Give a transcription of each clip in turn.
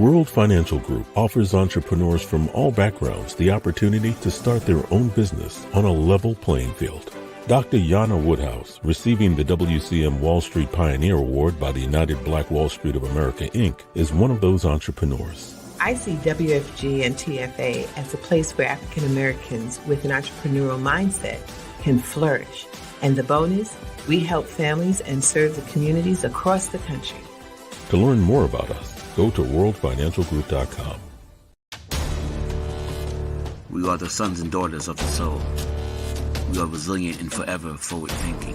World Financial Group offers entrepreneurs from all backgrounds the opportunity to start their own business on a level playing field. Dr. Jana Woodhouse, receiving the WCM Wall Street Pioneer Award by the United Black Wall Street of America, Inc., is one of those entrepreneurs. I see WFG and TFA as a place where African Americans with an entrepreneurial mindset can flourish. And the bonus, we help families and serve the communities across the country. To learn more about us, go to worldfinancialgroup.com. We are the sons and daughters of the soul. We are resilient and forever forward-thinking.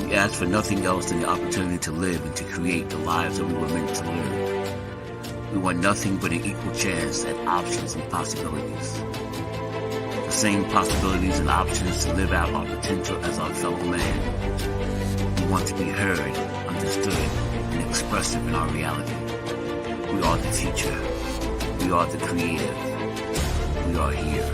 We ask for nothing else than the opportunity to live and to create the lives that we were meant to live. We want nothing but an equal chance at options and possibilities. The same possibilities and options to live out our potential as our fellow man. We want to be heard, understood, and expressive in our reality. We are the future. We are the creative. We are here.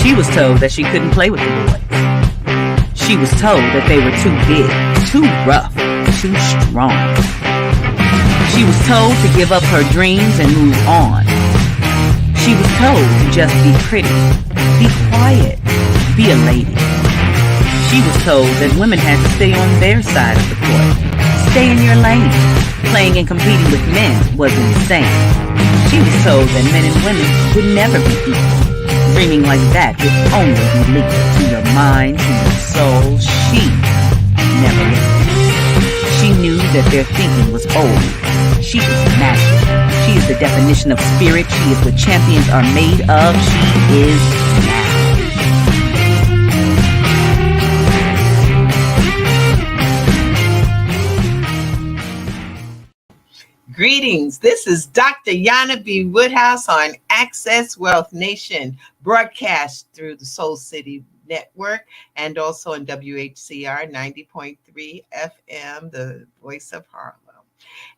She was told that she couldn't play with the boys. She was told that they were too big, too rough, too strong. She was told to give up her dreams and move on. She was told to just be pretty, be quiet, be a lady. She was told that women had to stay on their side of the court, stay in your lane. Playing and competing with men was insane. She was told that men and women would never be equal. Dreaming like that would only be linked to your mind, to your soul. She never listened. She knew that their thinking was old. She is magic. She is the definition of spirit. She is what champions are made of. She is now. Greetings. This is Dr. Jana B. Woodhouse on Access Wealth Nation, broadcast through the Soul City Network and also on WHCR 90.3 FM, the voice of Harlem.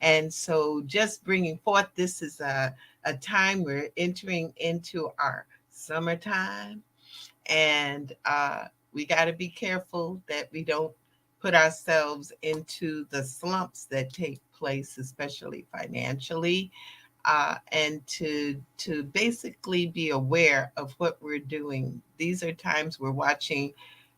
And so just bringing forth, this is a time we're entering into our summertime. And we got to be careful that we don't put ourselves into the slumps that take place, especially financially, and to basically be aware of what we're doing. These are times we're watching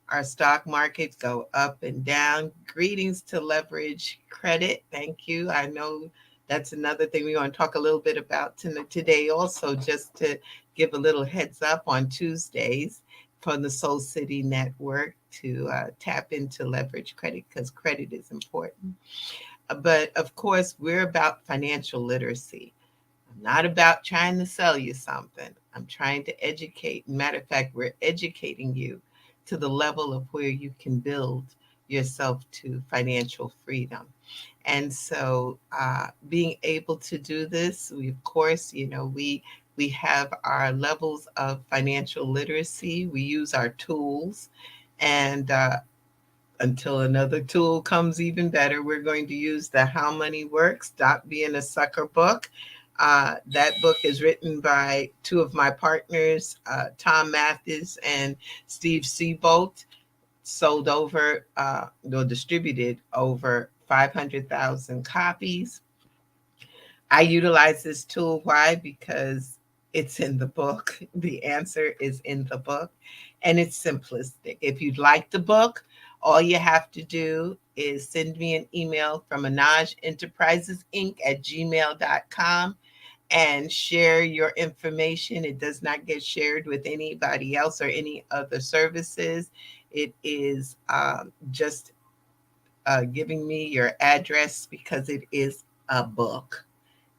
our stock market go up and down. Greetings to leverage credit. Thank you. I know that's another thing we want to talk a little bit about today also, just to give a little heads up on Tuesdays from the Soul City Network to tap into leverage credit, because credit is important. But of course, we're about financial literacy. I'm not about trying to sell you something. I'm trying to educate. Matter of fact, we're educating you to the level of where you can build yourself to financial freedom. And so being able to do this, we, of course, we have our levels of financial literacy. We use our tools. And until another tool comes even better, we're going to use the How Money Works, Stop Being a Sucker book. That book is written by two of my partners, Tom Mathis and Steve Seabolt, sold over, or distributed over 500,000 copies. I utilize this tool. Why? Because it's in the book. The answer is in the book, and it's simplistic. If you'd like the book, all you have to do is send me an email from anagenterprisesinc@gmail.com and share your information. It does not get shared with anybody else or any other services. It is just giving me your address, because it is a book.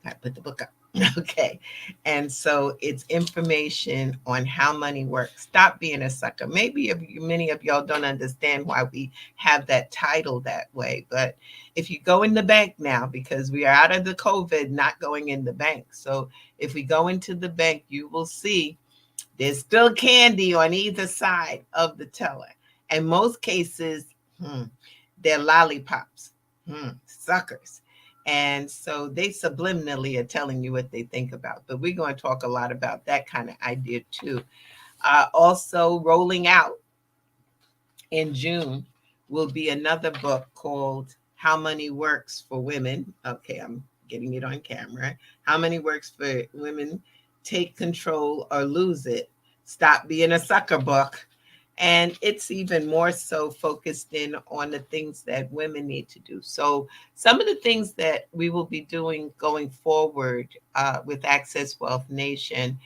I put the book up. Okay. And so it's information on how money works. Stop being a sucker. Maybe many of y'all don't understand why we have that title that way. But if you go in the bank now, because we are out of the COVID, not going in the bank. So if we go into the bank, you will see there's still candy on either side of the teller. In most cases, they're lollipops, suckers. And so they subliminally are telling you what they think about. But we're going to talk a lot about that kind of idea too. Also, rolling out in June will be another book called How Money Works for Women. Okay, I'm getting it on camera. How Money Works for Women. Take Control or Lose It. Stop Being a Sucker book. And it's even more so focused in on the things that women need to do. So some of the things that we will be doing going forward with Access Wealth Nation,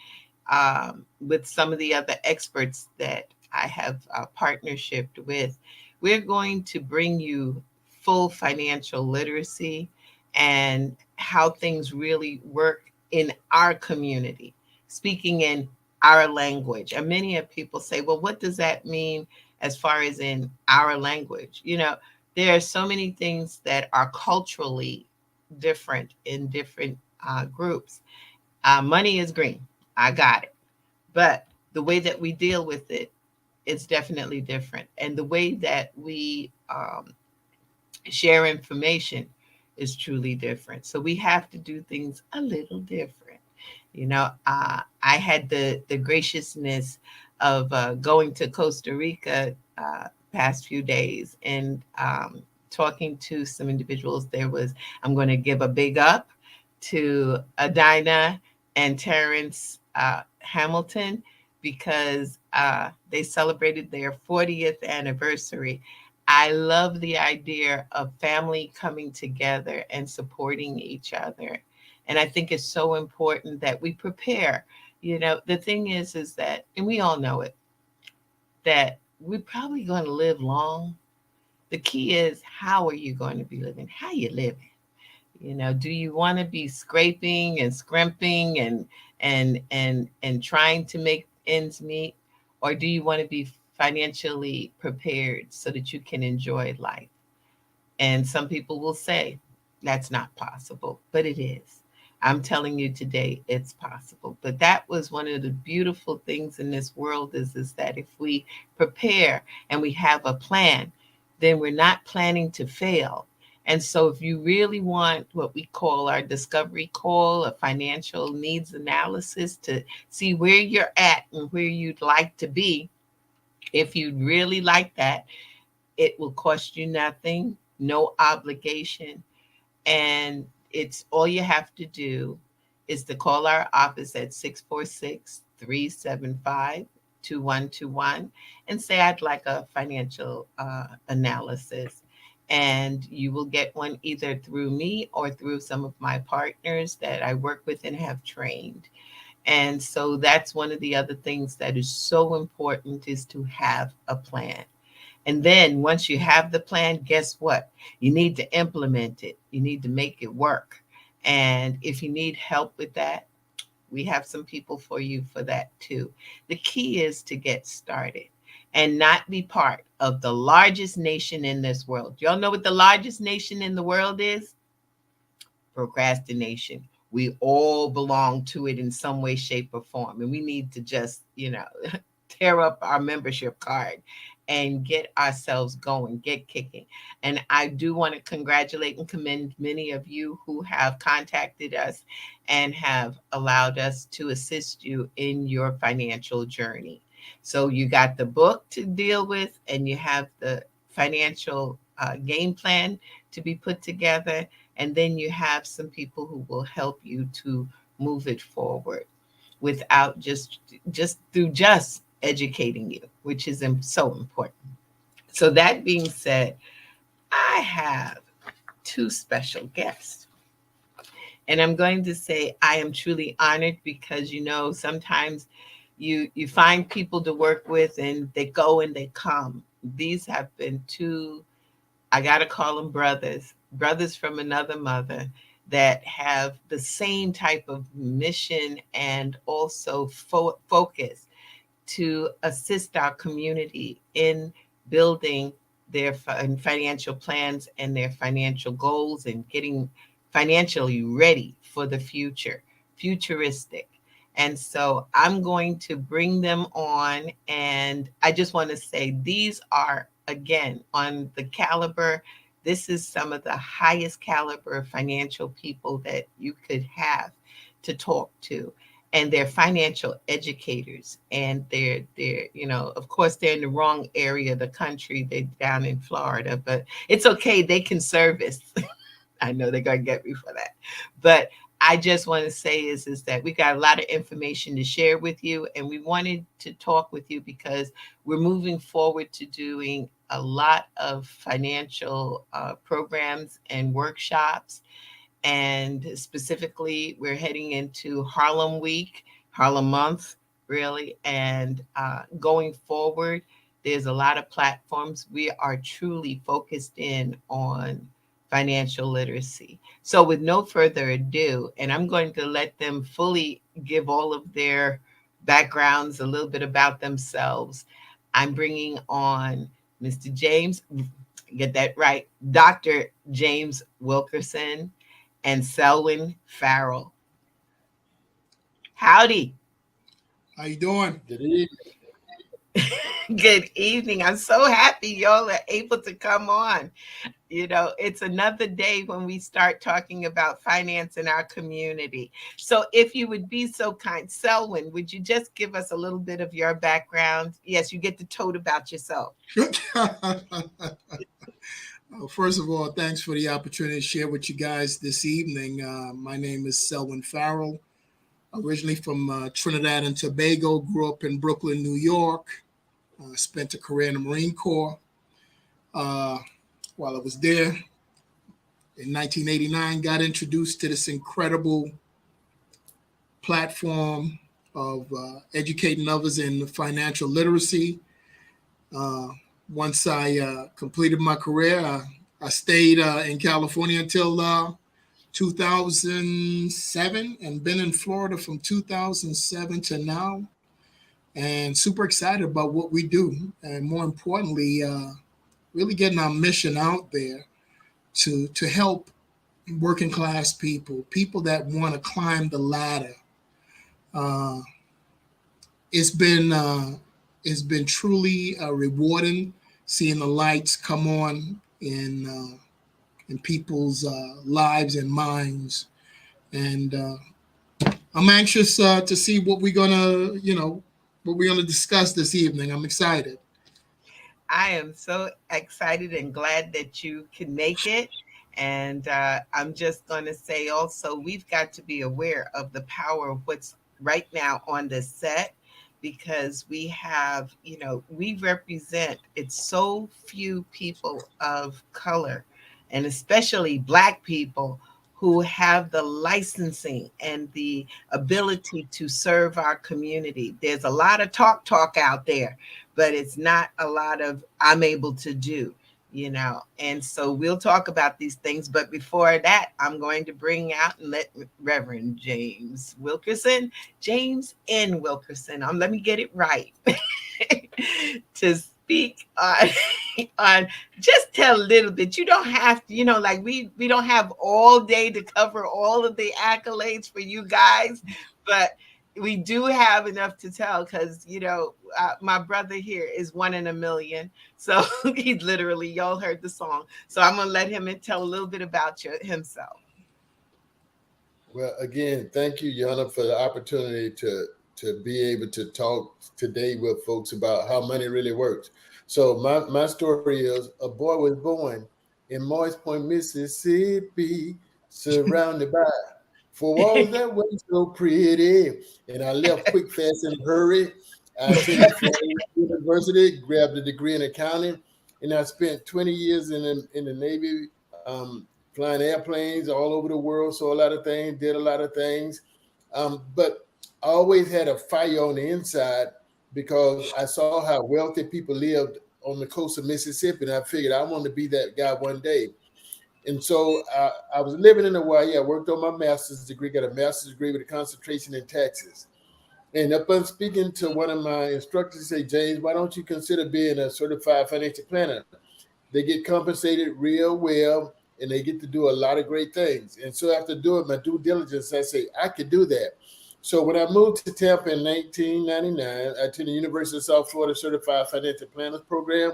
with some of the other experts that I have partnership with, we're going to bring you full financial literacy and how things really work in our community, speaking in our language. And many of people say, well, what does that mean as far as in our language? You know, there are so many things that are culturally different in different groups. Money is green. I got it. But the way that we deal with it is definitely different. And the way that we share information is truly different. So we have to do things a little different. You know, I had the graciousness of going to Costa Rica past few days and talking to some individuals. I'm going to give a big up to Adina and Terrence Hamilton, because they celebrated their 40th anniversary. I love the idea of family coming together and supporting each other. And I think it's so important that we prepare. You know, the thing is that, and we all know it, that we're probably going to live long. The key is, how are you going to be living? How you living? You know, do you want to be scraping and scrimping and trying to make ends meet? Or do you want to be financially prepared so that you can enjoy life? And some people will say that's not possible, but it is. I'm telling you today, it's possible. But that was one of the beautiful things in this world is that if we prepare and we have a plan, then we're not planning to fail. And so if you really want what we call our discovery call, a financial needs analysis to see where you're at and where you'd like to be, if you'd really like that, it will cost you nothing, no obligation. And it's all you have to do is to call our office at 646-375-2121 and say, I'd like a financial analysis. And you will get one either through me or through some of my partners that I work with and have trained. And so that's one of the other things that is so important, is to have a plan. And then once you have the plan, guess what? You need to implement it. You need to make it work. And if you need help with that, we have some people for you for that too. The key is to get started and not be part of the largest nation in this world. Y'all know what the largest nation in the world is? Procrastination. We all belong to it in some way, shape, or form. And we need to just, tear up our membership card and get ourselves going, get kicking. And I do want to congratulate and commend many of you who have contacted us and have allowed us to assist you in your financial journey. So you got the book to deal with, and you have the financial game plan to be put together. And then you have some people who will help you to move it forward without just through educating you, which is so important. So that being said, I have two special guests. And I'm going to say I am truly honored because, sometimes you find people to work with and they go and they come. These have been two, I got to call them brothers from another mother, that have the same type of mission and also focus to assist our community in building their financial plans and their financial goals and getting financially ready for the future, futuristic. And so I'm going to bring them on. And I just want to say these are, again, on the caliber. This is some of the highest caliber financial people that you could have to talk to, and they're financial educators, and they're of course they're in the wrong area of the country. They're down in Florida, but it's okay, they can service. I know they're gonna get me for that, but I just want to say is that we got a lot of information to share with you, and we wanted to talk with you because we're moving forward to doing a lot of financial programs and workshops. And specifically, we're heading into Harlem Week, Harlem Month, really. And going forward, there's a lot of platforms. We are truly focused in on financial literacy. So, with no further ado, and I'm going to let them fully give all of their backgrounds, a little bit about themselves. I'm bringing on Mr. James, get that right, Dr. James Wilkerson and Selwyn Farrell. Howdy. How you doing? Good evening. Good evening. I'm so happy y'all are able to come on. It's another day when we start talking about finance in our community. So if you would be so kind, Selwyn, would you just give us a little bit of your background? Yes, you get to tote about yourself. First of all, thanks for the opportunity to share with you guys this evening. My name is Selwyn Farrell, originally from Trinidad and Tobago, grew up in Brooklyn, New York, spent a career in the Marine Corps. While I was there in 1989, got introduced to this incredible platform of educating others in financial literacy. Once I completed my career, I stayed in California until 2007 and been in Florida from 2007 to now, and super excited about what we do. And more importantly, really getting our mission out there to help working class people that want to climb the ladder. It's been truly rewarding seeing the lights come on in people's lives and minds, and I'm anxious to see what we're gonna discuss this evening. I'm excited. I am so excited and glad that you can make it. And I'm just going to say also, we've got to be aware of the power of what's right now on the set, because we have, we represent, it's so few people of color, and especially Black people, who have the licensing and the ability to serve our community. There's a lot of talk out there, but it's not a lot of I'm able to do, And so we'll talk about these things. But before that, I'm going to bring out and let Reverend James Wilkerson, James N. Wilkerson, let me get it right, to speak on just tell a little bit. You don't have to, like we don't have all day to cover all of the accolades for you guys, but we do have enough to tell, because my brother here is one in a million. So he literally, y'all heard the song. So I'm gonna let him tell a little bit about himself. Well, again, thank you, Jana, for the opportunity to be able to talk today with folks about how money really works. So my story is, a boy was born in Morris Point, Mississippi, surrounded by four walls that were so pretty. And I left quick, fast, and hurry. I attended Florida University, grabbed a degree in accounting, and I spent 20 years in the Navy, flying airplanes all over the world, saw a lot of things, did a lot of things. But I always had a fire on the inside, because I saw how wealthy people lived on the coast of Mississippi, and I figured I wanted to be that guy one day. And so I was living in Hawaii. I worked on my master's degree, got a master's degree with a concentration in taxes. And upon speaking to one of my instructors, he said, James, why don't you consider being a certified financial planner? They get compensated real well, and they get to do a lot of great things. And so after doing my due diligence, I say, I could do that. So when I moved to Tampa in 1999, I attended the University of South Florida Certified Financial Planners Program,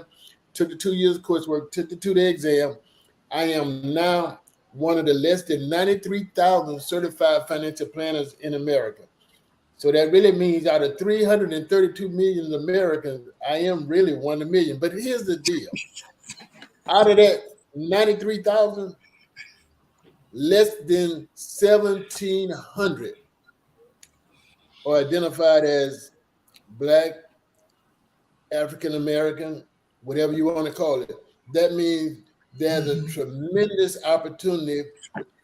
took the 2 years of coursework, took the 2-day exam. I am now one of the less than 93,000 certified financial planners in America. So that really means out of 332 million Americans, I am really 1 in a million. But here's the deal. Out of that 93,000, less than 1,700 are identified as Black, African American, whatever you want to call it. That means there's a tremendous opportunity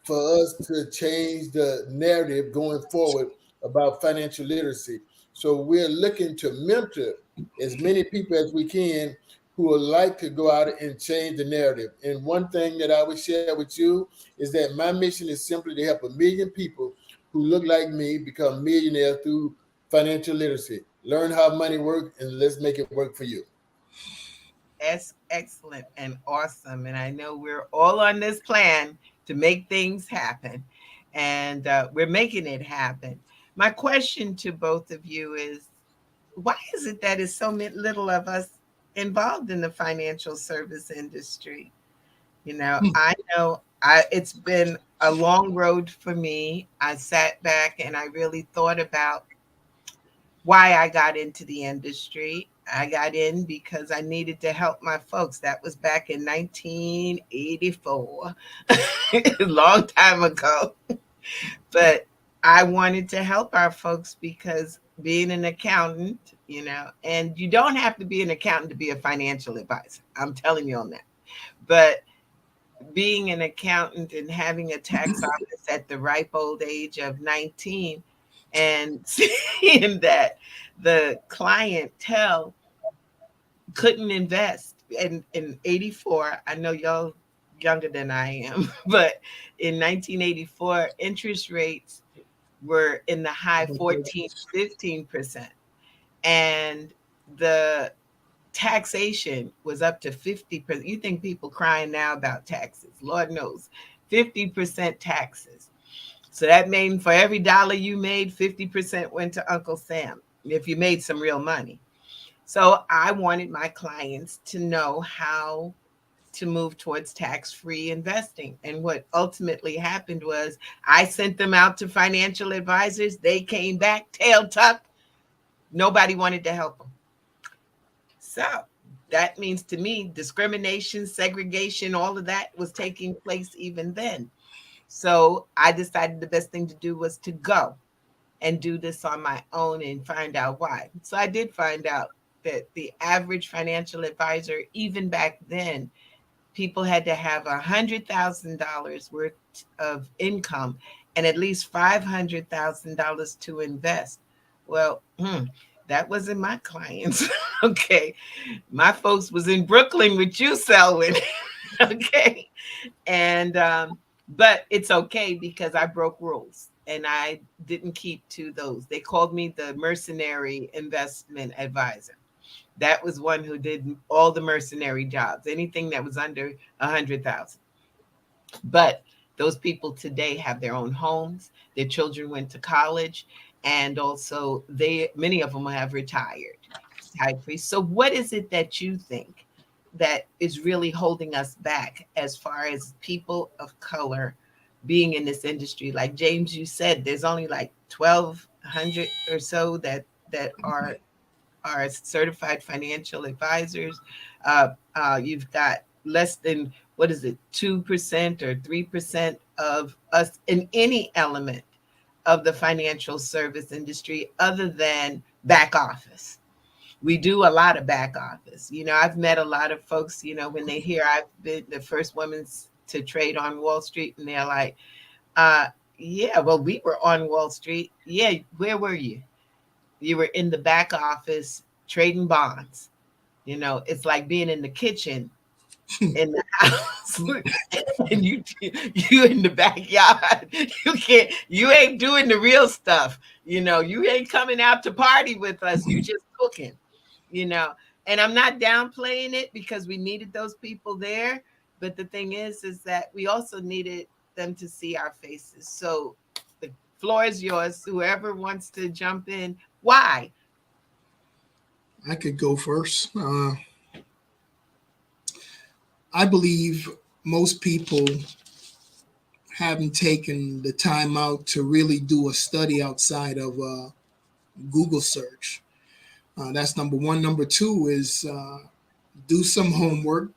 for us to change the narrative going forward about financial literacy. So we're looking to mentor as many people as we can who would like to go out and change the narrative. And one thing that I would share with you is that my mission is simply to help 1 million people who look like me become millionaires through financial literacy. Learn how money works, and let's make it work for you. That's excellent and awesome. And I know we're all on this plan to make things happen. And we're making it happen. My question to both of you is, why is it that is so little of us involved in the financial service industry? I know it's been a long road for me. I sat back and I really thought about why I got into the industry. I got in because I needed to help my folks. That was back in 1984, a long time ago. But I wanted to help our folks because being an accountant, and you don't have to be an accountant to be a financial advisor. I'm telling you on that. But being an accountant and having a tax office at the ripe old age of 19 and seeing that the clientele couldn't invest in 84, I know y'all younger than I am, but in 1984, interest rates were in the high 14, 15%. And the taxation was up to 50%. You think people crying now about taxes? Lord knows, 50% taxes. So that means for every dollar you made, 50% went to Uncle Sam if you made some real money. So I wanted my clients to know how to move towards tax-free investing. And what ultimately happened was I sent them out to financial advisors. They came back tail tucked. Nobody wanted to help them. So that means to me, discrimination, segregation, all of that was taking place even then. So I decided the best thing to do was to go and do this on my own and find out why. So I did find out that the average financial advisor, even back then, people had to have $100,000 worth of income and at least $500,000 to invest. Well, that wasn't my clients. Okay. My folks was in Brooklyn with you, Selwyn. Okay. And, but it's okay because I broke rules and I didn't keep to those. They called me the mercenary investment advisor. That was one who did all the mercenary jobs, anything that was under 100,000. But those people today have their own homes. Their children went to college, and also many of them have retired. So what is it that you think that is really holding us back as far as people of color being in this industry? Like James, you said, there's only like 1,200 or so that are certified financial advisors. You've got less than, 2% or 3% of us in any element of the financial service industry other than back office. We do a lot of back office. I've met a lot of folks, when they hear I've been the first woman to trade on Wall Street, and they're like, yeah, well, we were on Wall Street. Yeah, where were you? You were in the back office trading bonds. It's like being in the kitchen in the house and you in the backyard. You ain't doing the real stuff. You ain't coming out to party with us. You just cooking, you know. And I'm not downplaying it because we needed those people there. But the thing is that we also needed them to see our faces. So the floor is yours. Whoever wants to jump in. Why? I could go first. I believe most people haven't taken the time out to really do a study outside of Google search. That's number one. Number two is do some homework.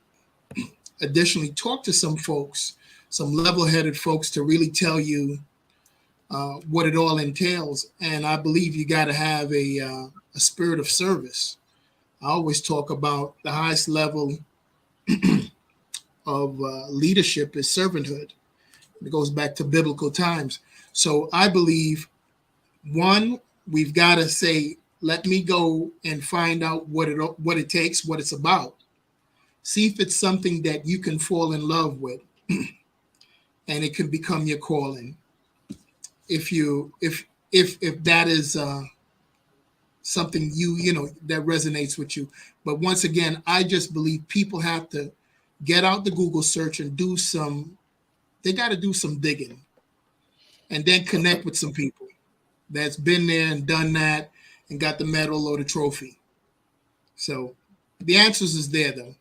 Additionally, talk to some folks, some level-headed folks to really tell you what it all entails. And I believe you got to have a spirit of service. I always talk about the highest level of leadership is servanthood. It goes back to biblical times. So I believe, one, we've got to say, let me go and find out what it takes, what it's about. See if it's something that you can fall in love with, and it can become your calling. If that is something that resonates with you. But once again, I just believe people have to get out the Google search and they got to do some digging, and then connect with some people that's been there and done that and got the medal or the trophy. So the answers is there though.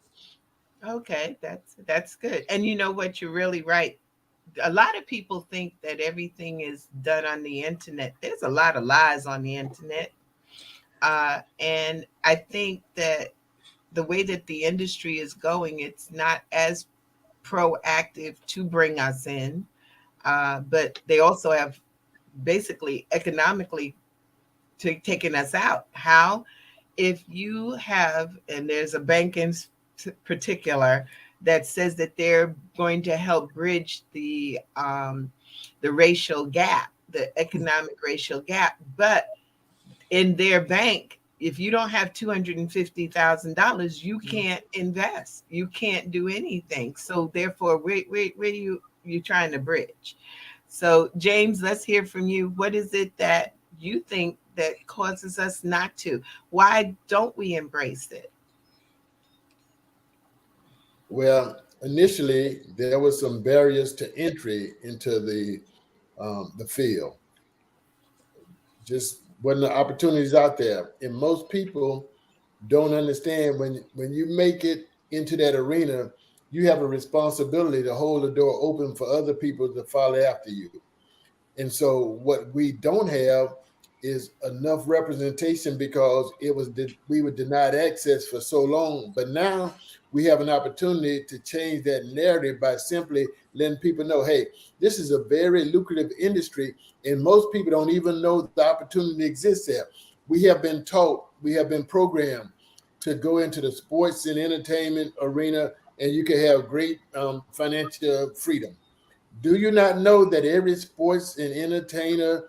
Okay, that's good. And you know what? You're really right. A lot of people think that everything is done on the internet. There's a lot of lies on the internet. And I think that the way that the industry is going, it's not as proactive to bring us in. But they also have basically economically taken us out. How? If you have, and there's a bank in particular that says that they're going to help bridge the racial gap, the economic racial gap, but in their bank, if you don't have $250,000, you can't invest. You can't do anything. So therefore, where you trying to bridge? So James, let's hear from you. What is it that you think that causes us not to? Why don't we embrace it? Well, initially there were some barriers to entry into the field. Just wasn't the opportunities out there, and most people don't understand when you make it into that arena, you have a responsibility to hold the door open for other people to follow after you. And so what we don't have is enough representation because we were denied access for so long. But now we have an opportunity to change that narrative by simply letting people know, hey, this is a very lucrative industry, and most people don't even know the opportunity exists there. We have been taught, we have been programmed to go into the sports and entertainment arena, and you can have great financial freedom. Do you not know that every sports and entertainer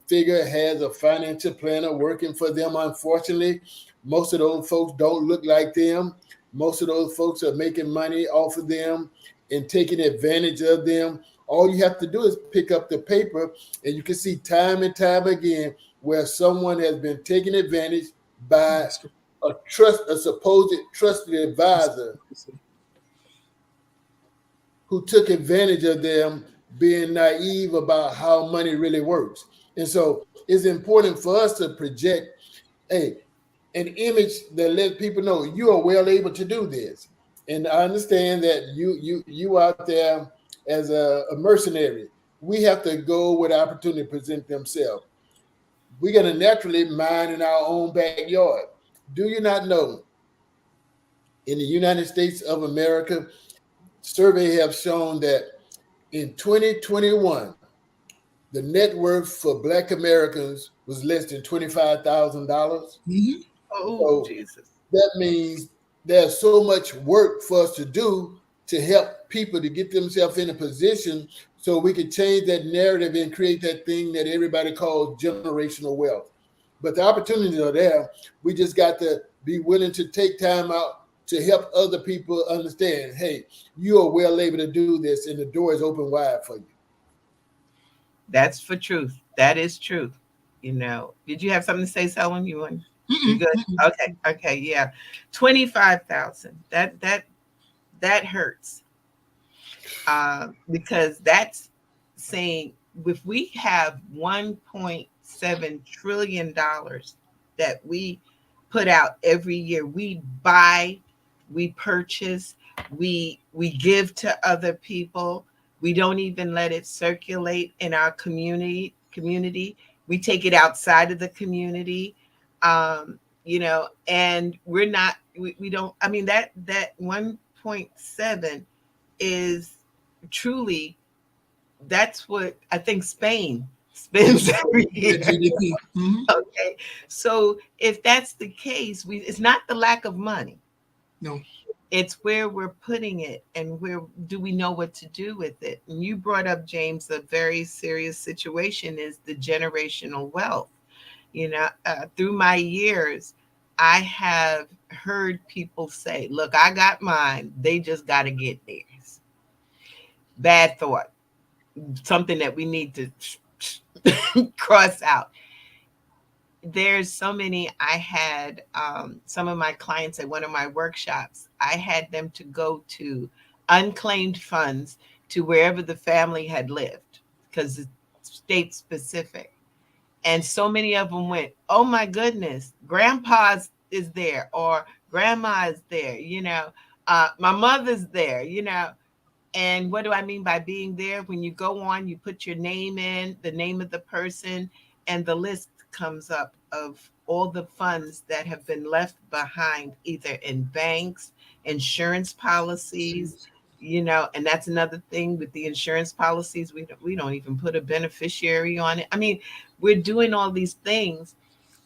figure has a financial planner working for them? Unfortunately, most of those folks don't look like them. Most of those folks are making money off of them and taking advantage of them. All you have to do is pick up the paper, and you can see time and time again where someone has been taken advantage by a supposed trusted advisor who took advantage of them being naive about how money really works. And so it's important for us to project an image that lets people know you are well able to do this. And I understand that you out there as a mercenary. We have to go where the opportunity present themselves. We're going to naturally mine in our own backyard. Do you not know in the United States of America, surveys have shown that in 2021, the net worth for Black Americans was less than $25,000. Mm-hmm. Oh, so Jesus. That means there's so much work for us to do to help people to get themselves in a position so we can change that narrative and create that thing that everybody calls generational wealth. But the opportunities are there. We just got to be willing to take time out to help other people understand, hey, you are well able to do this and the door is open wide for you. That's for truth. That is truth. Did you have something to say, Selwyn? You good? Okay, yeah. 25,000. That hurts. Because that's saying if we have $1.7 trillion that we put out every year, we buy, we purchase, we give to other people. We don't even let it circulate in our community. We take it outside of the community. And we're not, we don't, I mean, that 1.7 is truly, that's what I think Spain spends every year. Okay. So if that's the case, it's not the lack of money. No. It's where we're putting it and where do we know what to do with it. And you brought up, James, a very serious situation is the generational wealth. Through my years, I have heard people say, look, I got mine. They just got to get theirs. Bad thought. Something that we need to cross out. There's so many. I had some of my clients at one of my workshops. I had them to go to unclaimed funds to wherever the family had lived because it's state specific. And so many of them went, oh my goodness, grandpa's is there or grandma is there, my mother's there, And what do I mean by being there? When you go on, you put your name in, the name of the person, and the list comes up of all the funds that have been left behind, either in banks, insurance policies, and that's another thing with the insurance policies. We don't even put a beneficiary on it. I mean, we're doing all these things,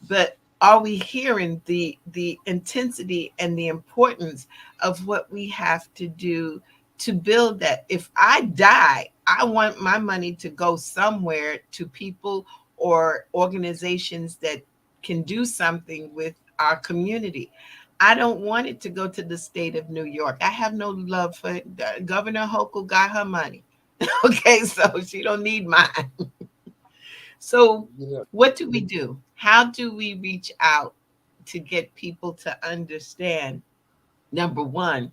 but are we hearing the intensity and the importance of what we have to do to build that? If I die, I want my money to go somewhere to people or organizations that can do something with our community. I don't want it to go to the state of New York. I have no love for Governor Hochul. Got her money. Okay, so she don't need mine. So what do we do? How do we reach out to get people to understand, number one,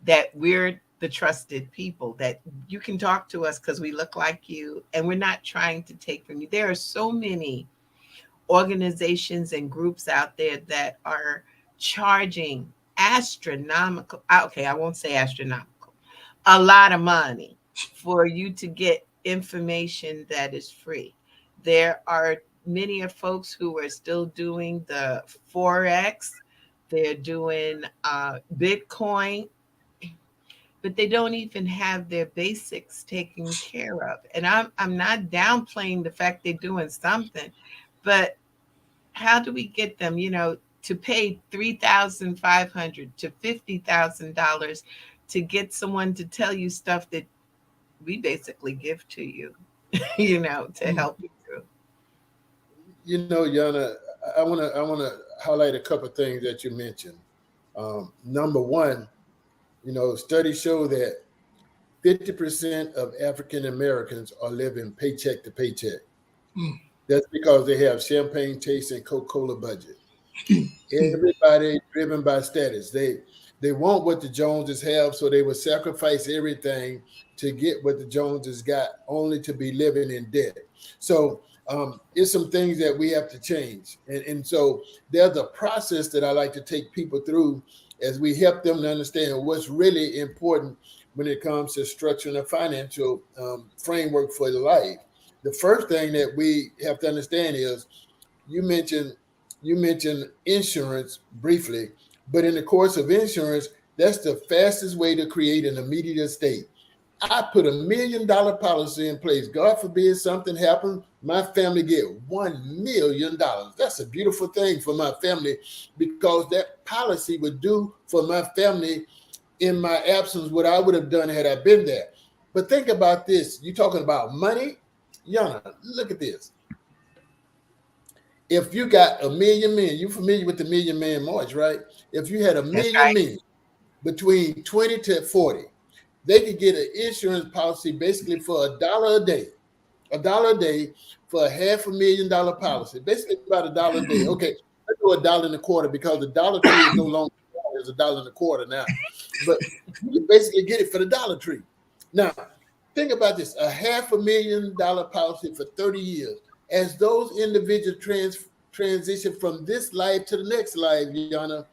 that we're the trusted people, that you can talk to us because we look like you and we're not trying to take from you. There are so many organizations and groups out there that are charging astronomical, okay, I won't say astronomical, a lot of money for you to get information that is free. There are many of folks who are still doing the Forex, they're doing Bitcoin, but they don't even have their basics taken care of. And I'm not downplaying the fact they're doing something, but how do we get them, to pay $3,500 to $50,000 to get someone to tell you stuff that we basically give to you, to help you through? Jana, I want to highlight a couple of things that you mentioned. Number one, studies show that 50% of African Americans are living paycheck to paycheck. That's because they have champagne taste and Coca-Cola budget. Everybody driven by status. They want what the Joneses have, so they will sacrifice everything to get what the Joneses got, only to be living in debt. So it's some things that we have to change. And so there's a process that I like to take people through as we help them to understand what's really important when it comes to structuring a financial framework for their life. The first thing that we have to understand is you mentioned insurance briefly, but in the course of insurance, that's the fastest way to create an immediate estate. I put $1 million policy in place. God forbid something happens, my family get $1 million. That's a beautiful thing for my family because that policy would do for my family in my absence what I would have done had I been there. But think about this. You're talking about money. Jana, look at this. If you got $1 million, you're familiar with the $1 million march, right? If you had $1 million, between 20 to 40, they could get an insurance policy basically for $1 a day for a $500,000 policy, basically about $1 a day. Okay, let's go $1.25 because the Dollar Tree is no longer is $1.25 now, but you can basically get it for the Dollar Tree. Now, think about this: a $500,000 policy for 30 years. As those individuals transition from this life to the next life, Jana,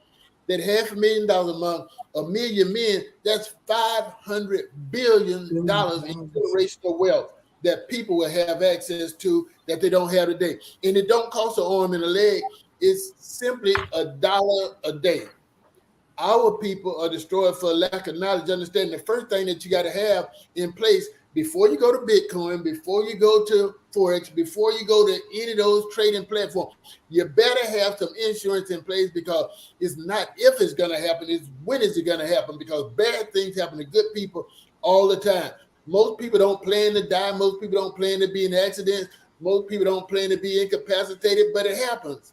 that $500,000 a month, a million men, that's $500 billion in generational wealth that people will have access to that they don't have today. And it don't cost an arm and a leg. It's simply $1 a day. Our people are destroyed for lack of knowledge, understanding. The first thing that you got to have in place before you go to Bitcoin, before you go to Forex, before you go to any of those trading platforms, you better have some insurance in place, because it's not if it's going to happen, it's when is it going to happen, because bad things happen to good people all the time. Most people don't plan to die. Most people don't plan to be in accidents. Most people don't plan to be incapacitated, but it happens.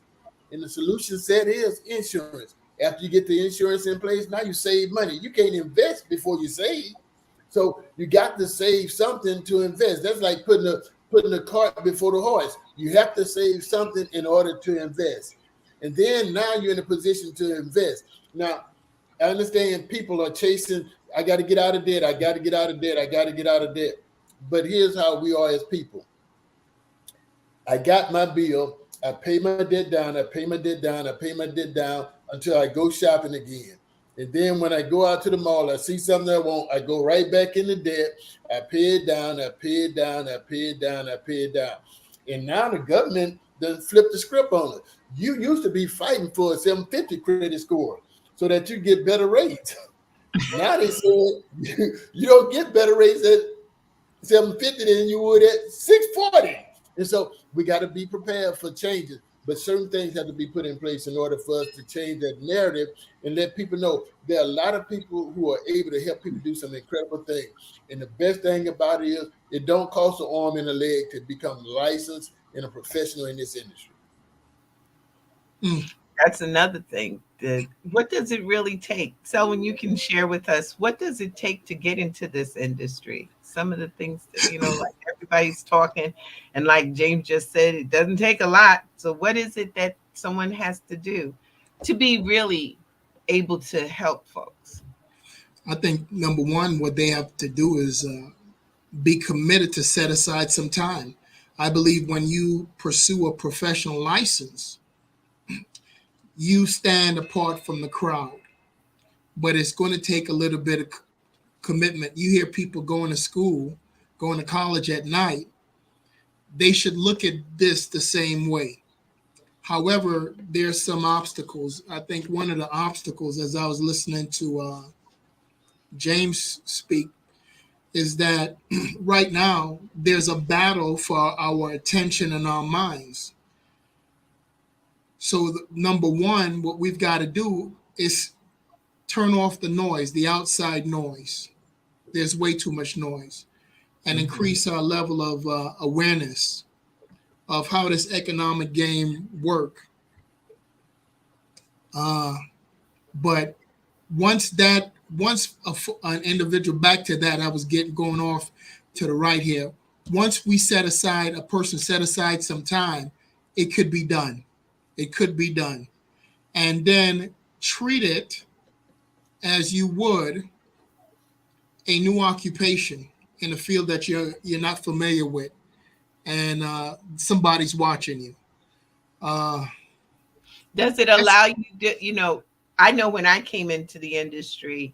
And the solution set is insurance. After you get the insurance in place, now you save money. You can't invest before you save. So you got to save something to invest. That's like putting the cart before the horse. You have to save something in order to invest. And then now you're in a position to invest. Now, I understand people are chasing, I got to get out of debt. I got to get out of debt. I got to get out of debt. But here's how we are as people. I got my bill. I pay my debt down. I pay my debt down. I pay my debt down until I go shopping again. And then when I go out to the mall, I see something I want, I go right back into debt. I pay it down. I pay it down. I pay it down. I pay it down. And now the government done flipped the script on it. You used to be fighting for a 750 credit score so that you get better rates. Now they said you don't get better rates at 750 than you would at 640. And so we got to be prepared for changes. But certain things have to be put in place in order for us to change that narrative and let people know there are a lot of people who are able to help people do some incredible things. And the best thing about it is it don't cost an arm and a leg to become licensed and a professional in this industry. That's another thing. What does it really take? Selwyn, you can share with us, what does it take to get into this industry? Some of the things that, like everybody's talking, and like James just said, it doesn't take a lot. So what is it that someone has to do to be really able to help folks? I think number one, what they have to do is be committed to set aside some time. I believe when you pursue a professional license, you stand apart from the crowd, but it's going to take a little bit of commitment. You hear people going to school, going to college at night. They should look at this the same way. However, there's some obstacles. I think one of the obstacles, as I was listening to James speak, is that right now there's a battle for our attention and our minds. So number one, what we've got to do is turn off the noise, the outside noise. There's way too much noise, and increase our level of awareness of how this economic game work. But once an individual, back to that, I was going off to the right here. Once a person set aside some time, it could be done. It could be done. And then treat it as you would a new occupation in a field that you're not familiar with, and somebody's watching you. Does it allow you to, I know when I came into the industry,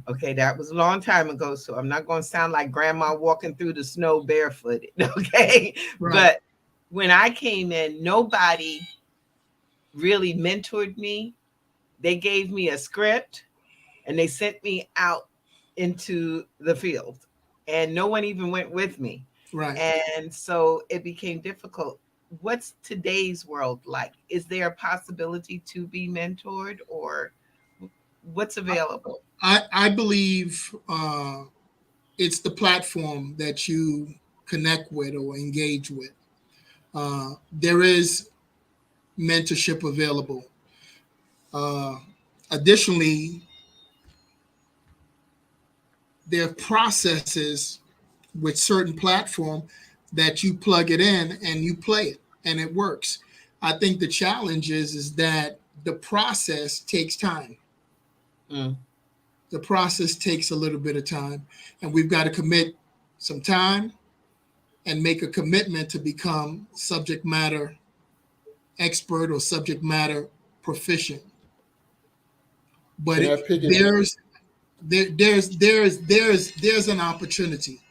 okay, that was a long time ago, so I'm not going to sound like grandma walking through the snow barefooted, okay? Right. But when I came in, nobody really mentored me. They gave me a script and they sent me out into the field, and no one even went with me. Right. And so it became difficult. What's today's world like? Is there a possibility to be mentored, or what's available? I believe it's the platform that you connect with or engage with. There is mentorship available. Additionally, there are processes with certain platform that you plug it in and you play it and it works. I think the challenge is that the process takes time. Mm. The process takes a little bit of time, and we've got to commit some time and make a commitment to become subject matter expert or subject matter proficient. But Can I pick it? there's an opportunity.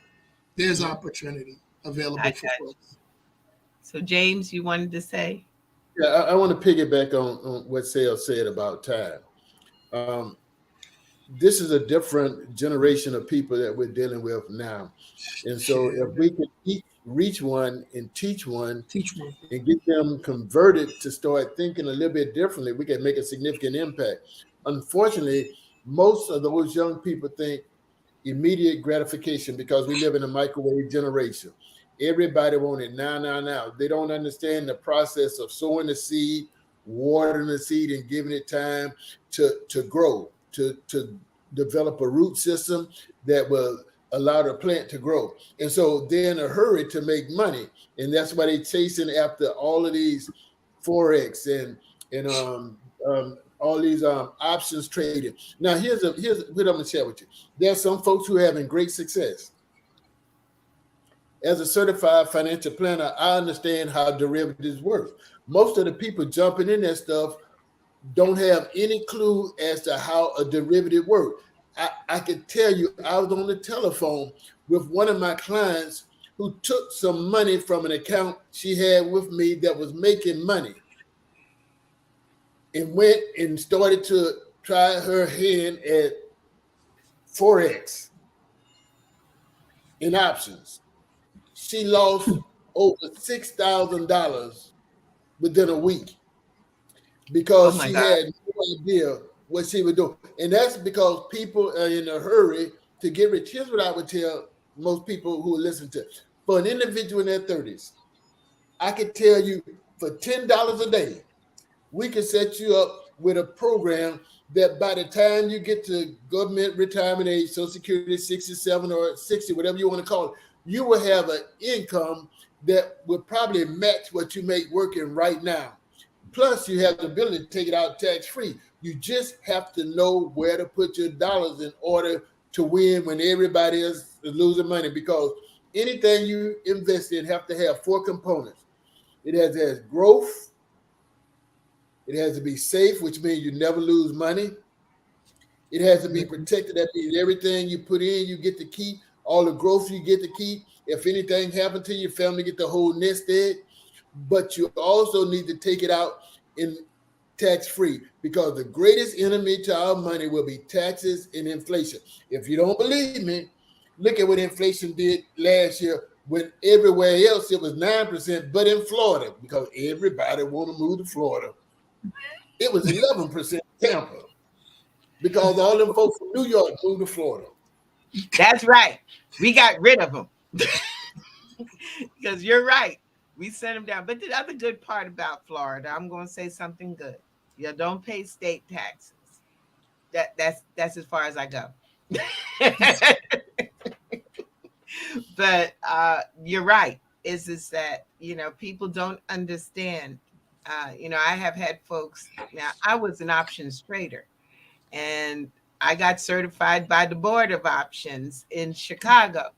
There's Mhm. opportunity I available for got you. folks. So James, you wanted to say? Yeah, I want to piggyback on what Sale said about time. Um, this is a different generation of people that we're dealing with now. And so if we could reach one and teach one Teach one. and get them converted to start thinking a little bit differently, we can make a significant impact. Unfortunately, most of those young people think immediate gratification because we live in a microwave generation. Everybody wants it now, now, now. They don't understand the process of sowing the seed, watering the seed, and giving it time to grow, to develop a root system that will allow the plant to grow. And so they're in a hurry to make money. And that's why they're chasing after all of these Forex and all these options trading. Now, here's what I'm going to share with you. There's some folks who are having great success. As a certified financial planner, I understand how derivatives work. Most of the people jumping in that stuff don't have any clue as to how a derivative works. I can tell you, I was on the telephone with one of my clients who took some money from an account she had with me that was making money and went and started to try her hand at Forex in options. She lost over $6,000 within a week Oh because my she God. had no idea what she was doing. And that's because people are in a hurry to get rich. Here's what I would tell most people who listen to. For an individual in their 30s, I could tell you for $10 a day, we can set you up with a program that by the time you get to government retirement age, Social Security 67 or 60, whatever you want to call it, you will have an income that will probably match what you make working right now. Plus, you have the ability to take it out tax-free. You just have to know where to put your dollars in order to win when everybody else is losing money, because anything you invest in have to have four components. It has to have growth. It has to be safe, which means you never lose money. It has to be protected. That means everything you put in, you get to keep. All the growth you get to keep. If anything happened to your family, get the whole nest egg. But you also need to take it out in tax-free, because the greatest enemy to our money will be taxes and inflation. If you don't believe me, look at what inflation did last year when everywhere else it was 9%, but in Florida, because everybody want to move to Florida, it was 11% Tampa, because all them folks from New York moved to Florida. That's right. We got rid of them. Because you're right. We sent them down. But the other good part about Florida, I'm going to say something good. You don't pay state taxes. That's as far as I go. But you're right. Is that, people don't understand. I have had folks. Now, I was an options trader, and I got certified by the Board of Options in Chicago.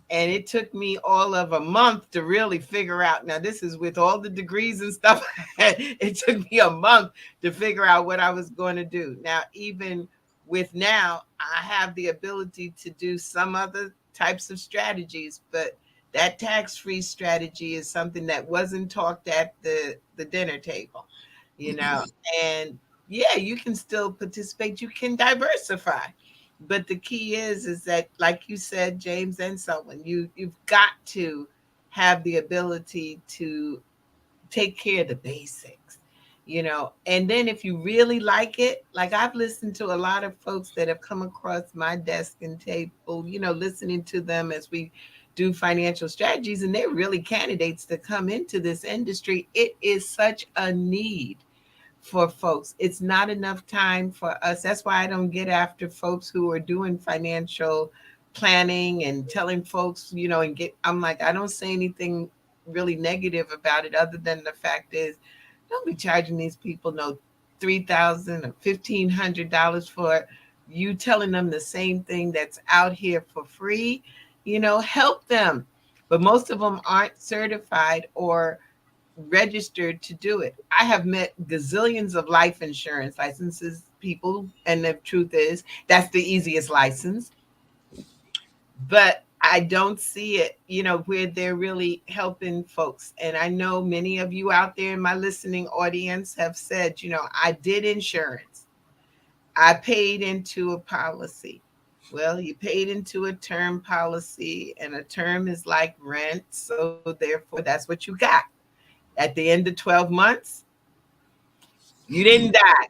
And it took me all of a month to really figure out. Now, this is with all the degrees and stuff. It took me a month to figure out what I was going to do. Now, even with now, I have the ability to do some other types of strategies, but that tax-free strategy is something that wasn't talked at the dinner table, and yeah, you can still participate. You can diversify. But the key is that, like you said, James and Selwyn, you've got to have the ability to take care of the basics, and then if you really like it, like I've listened to a lot of folks that have come across my desk and table, listening to them as we do financial strategies, and they're really candidates to come into this industry. It is such a need for folks. It's not enough time for us. That's why I don't get after folks who are doing financial planning and telling folks, and I'm like, I don't say anything really negative about it other than the fact is, don't be charging these people no $3,000 or $1,500 for you telling them the same thing that's out here for free. Help them. But most of them aren't certified or registered to do it. I have met gazillions of life insurance licenses people, and the truth is that's the easiest license. But I don't see it, where they're really helping folks. And I know many of you out there in my listening audience have said, I did insurance. I paid into a policy. Well, you paid into a term policy, and a term is like rent. So therefore, that's what you got. At the end of 12 months, you didn't die.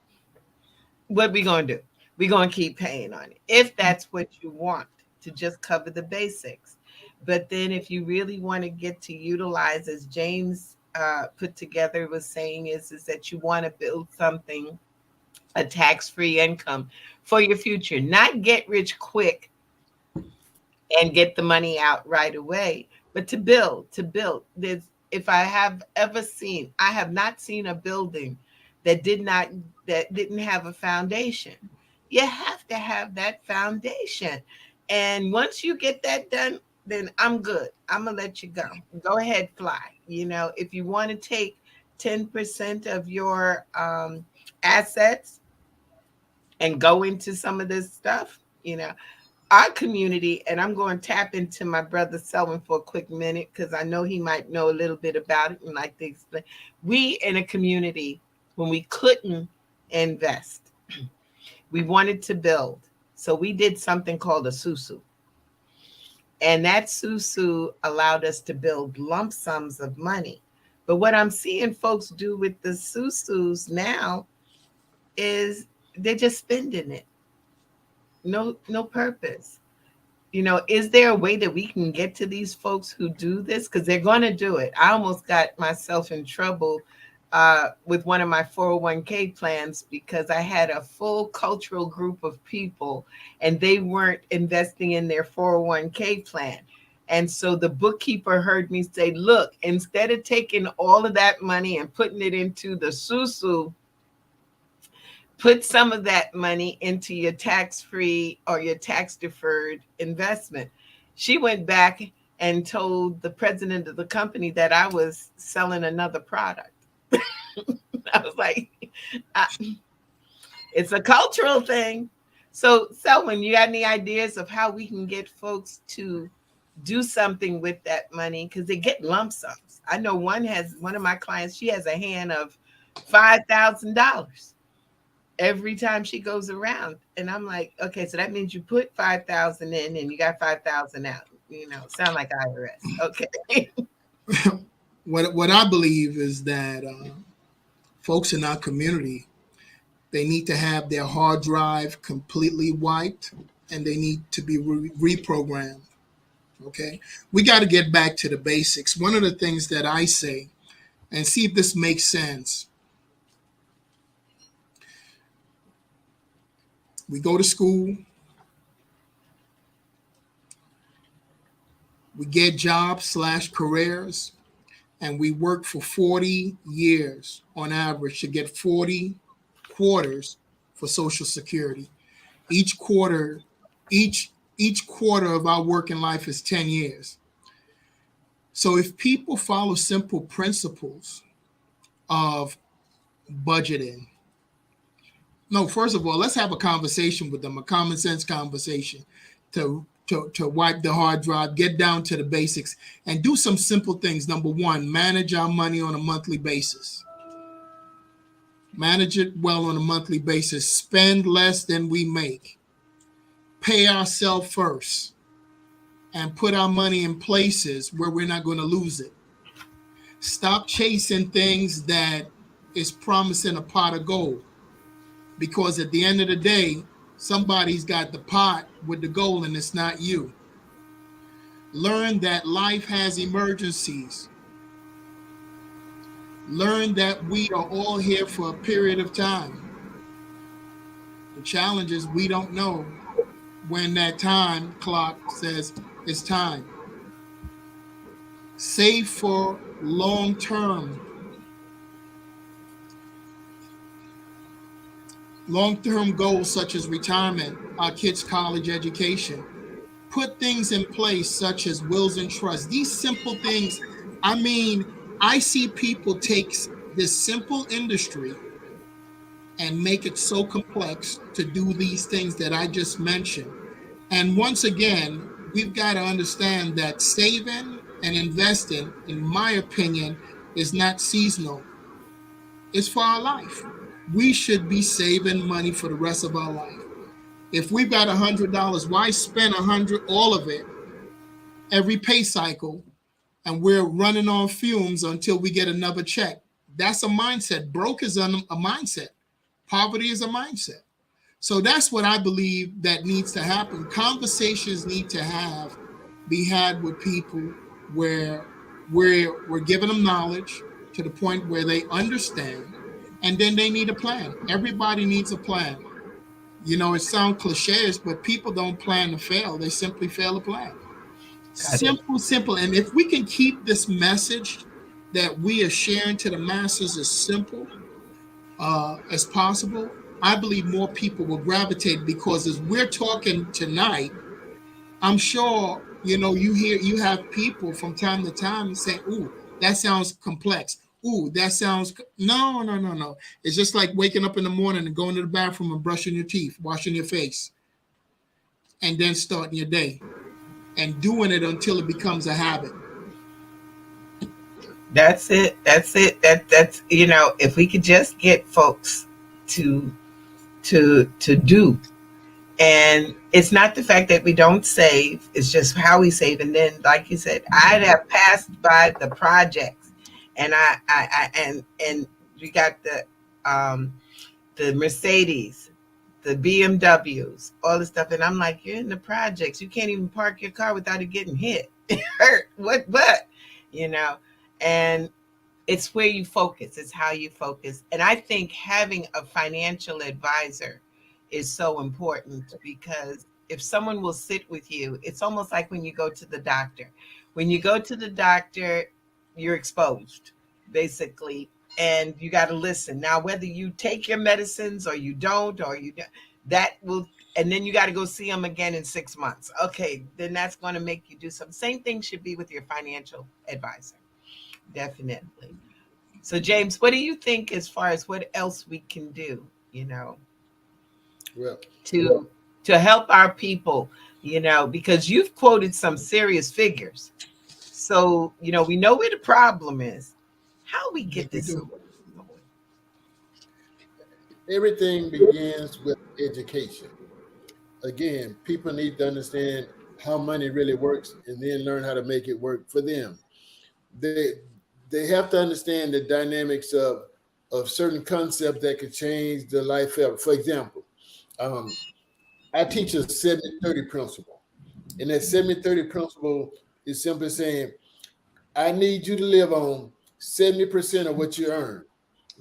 What we going to do? We're going to keep paying on it. If that's what you want, to just cover the basics. But then if you really want to get to utilize, as James put together was saying, is that you want to build something, a tax-free income for your future, not get rich quick and get the money out right away, but to build. If I have not seen a building that didn't have a foundation. You have to have that foundation. And once you get that done, then I'm good. I'm going to let you go. Go ahead, fly. If you want to take 10% of your assets and go into some of this stuff, our community, and I'm going to tap into my brother Selwyn for a quick minute because I know he might know a little bit about it and like to explain. We in a community, when we couldn't invest, we wanted to build. So we did something called a SUSU. And that SUSU allowed us to build lump sums of money. But what I'm seeing folks do with the SUSUs now is they're just spending it. No purpose. Is there a way that we can get to these folks who do this? Because they're going to do it. I almost got myself in trouble with one of my 401k plans because I had a full cultural group of people and they weren't investing in their 401k plan. And so the bookkeeper heard me say, look, instead of taking all of that money and putting it into the SUSU, put some of that money into your tax-free or your tax-deferred investment. She went back and told the president of the company that I was selling another product. I was like, it's a cultural thing. So, Selwyn, you got any ideas of how we can get folks to do something with that money? Because they get lump sums. I know one of my clients, she has a hand of $5,000 every time she goes around. And I'm like, okay, so that means you put 5,000 in and you got 5,000 out. Sound like IRS. Okay. What I believe is that folks in our community, they need to have their hard drive completely wiped and they need to be reprogrammed. Okay. We got to get back to the basics. One of the things that I say, and see if this makes sense. We go to school, we get jobs / careers, and we work for 40 years on average to get 40 quarters for Social Security. Each quarter of our working life is 10 years. So if people follow simple principles of budgeting, no, first of all, let's have a conversation with them, a common sense conversation to wipe the hard drive, get down to the basics, and do some simple things. Number one, manage our money on a monthly basis. Manage it well on a monthly basis. Spend less than we make. Pay ourselves first. And put our money in places where we're not going to lose it. Stop chasing things that is promising a pot of gold. Because at the end of the day, somebody's got the pot with the gold and it's not you. Learn that life has emergencies. Learn that we are all here for a period of time. The challenge is we don't know when that time clock says it's time. Save for long-term goals such as retirement, our kids' college education. Put things in place such as wills and trusts. These simple things, I mean, I see people take this simple industry and make it so complex to do these things that I just mentioned. And once again, we've got to understand that saving and investing, in my opinion, is not seasonal. It's for our life. We should be saving money for the rest of our life. If we've got $100, why spend 100, all of it, every pay cycle, and we're running on fumes until we get another check? That's a mindset. Broke is a mindset. Poverty is a mindset. So that's what I believe that needs to happen. Conversations need to be had with people where we're giving them knowledge to the point where they understand, and then they need a plan. Everybody needs a plan. You know, it sounds cliches, but people don't plan to fail. They simply fail to plan. Simple. And if we can keep this message that we are sharing to the masses as simple as possible, I believe more people will gravitate, because as we're talking tonight, I'm sure, you have people from time to time saying, ooh, that sounds complex. Ooh, that sounds, no. It's just like waking up in the morning and going to the bathroom and brushing your teeth, washing your face, and then starting your day and doing it until it becomes a habit. That's it. That's if we could just get folks to do. And it's not the fact that we don't save, it's just how we save. And then, like you said, I'd have passed by the projects, and and we got the Mercedes, the BMWs, all this stuff, and I'm like, you're in the projects, you can't even park your car without it getting hit. Hurt. What? And it's where you focus. It's how you focus. And I think having a financial advisor is so important, because if someone will sit with you, it's almost like when you go to the doctor. When you go to the doctor, you're exposed, basically, and you got to listen. Now, whether you take your medicines or you don't, that will, and then you got to go see them again in 6 months. Okay, then that's going to make you do something. Same thing should be with your financial advisor. Definitely. So, James, what do you think as far as what else we can do, to help our people, because you've quoted some serious figures. So, we know where the problem is. How we get this? Everything begins with education. Again, people need to understand how money really works, and then learn how to make it work for them. They have to understand the dynamics of certain concepts that could change the life. For example, I teach a 70-30 principle. And that 70-30 principle is simply saying, I need you to live on 70% of what you earn.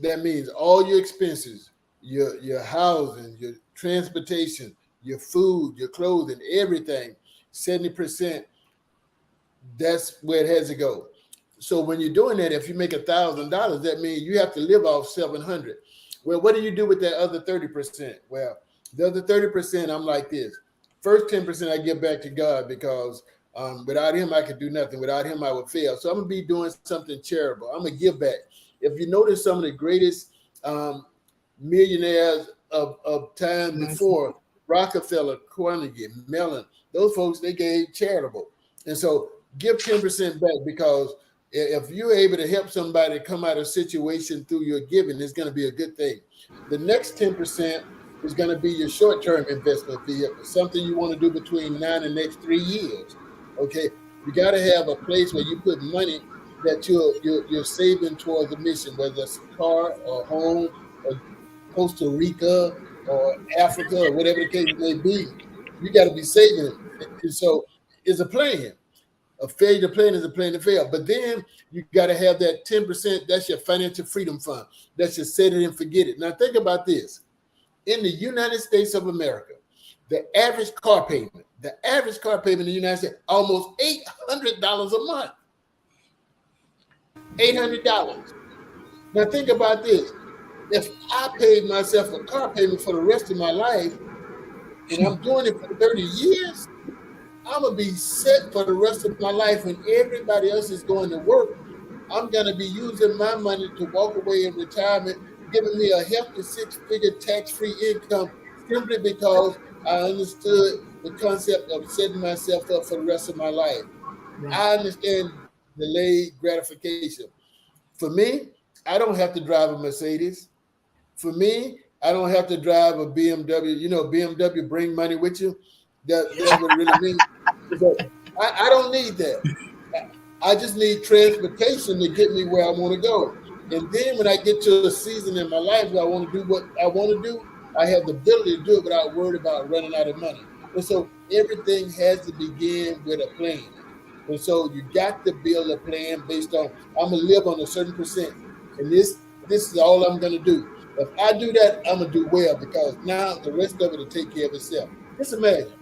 That means all your expenses, your housing, your transportation, your food, your clothing, everything, 70%, that's where it has to go. So when you're doing that, if you make $1,000, that means you have to live off $700. Well, what do you do with that other 30%? Well, the other 30%, I'm like this. First 10% I give back to God, because without him, I could do nothing. Without him, I would fail. So I'm going to be doing something charitable. I'm going to give back. If you notice, some of the greatest millionaires of time before, Rockefeller, Carnegie, Mellon, those folks, they gave charitable. And so give 10% back, because if you're able to help somebody come out of a situation through your giving, it's going to be a good thing. The next 10% is going to be your short-term investment vehicle, something you want to do between now and the next 3 years. Okay, you got to have a place where you put money that you're saving towards a mission, whether it's a car or home or Costa Rica or Africa or whatever the case may be. You got to be saving it. And so it's a plan. A failure to plan is a plan to fail. But then you got to have that 10%. That's your financial freedom fund. That's your set it and forget it. Now think about this. In the United States of America, the average car payment in the United States, almost $800 a month. $800. Now think about this. If I paid myself a car payment for the rest of my life, and I'm doing it for 30 years, I'm going to be set for the rest of my life. When everybody else is going to work, I'm going to be using my money to walk away in retirement, giving me a hefty six-figure tax-free income simply because I understood the concept of setting myself up for the rest of my life. Right. I understand delayed gratification. For me, I don't have to drive a Mercedes. For me, I don't have to drive a BMW. You know, BMW bring money with you. That's what it really means. So I don't need that. I just need transportation to get me where I want to go. And then when I get to a season in my life where I want to do what I want to do, I have the ability to do it without worried about running out of money. And so everything has to begin with a plan. And so you got to build a plan based on, I'm going to live on a certain percent. And this is all I'm going to do. If I do that, I'm going to do well, because now the rest of it will take care of itself. Just imagine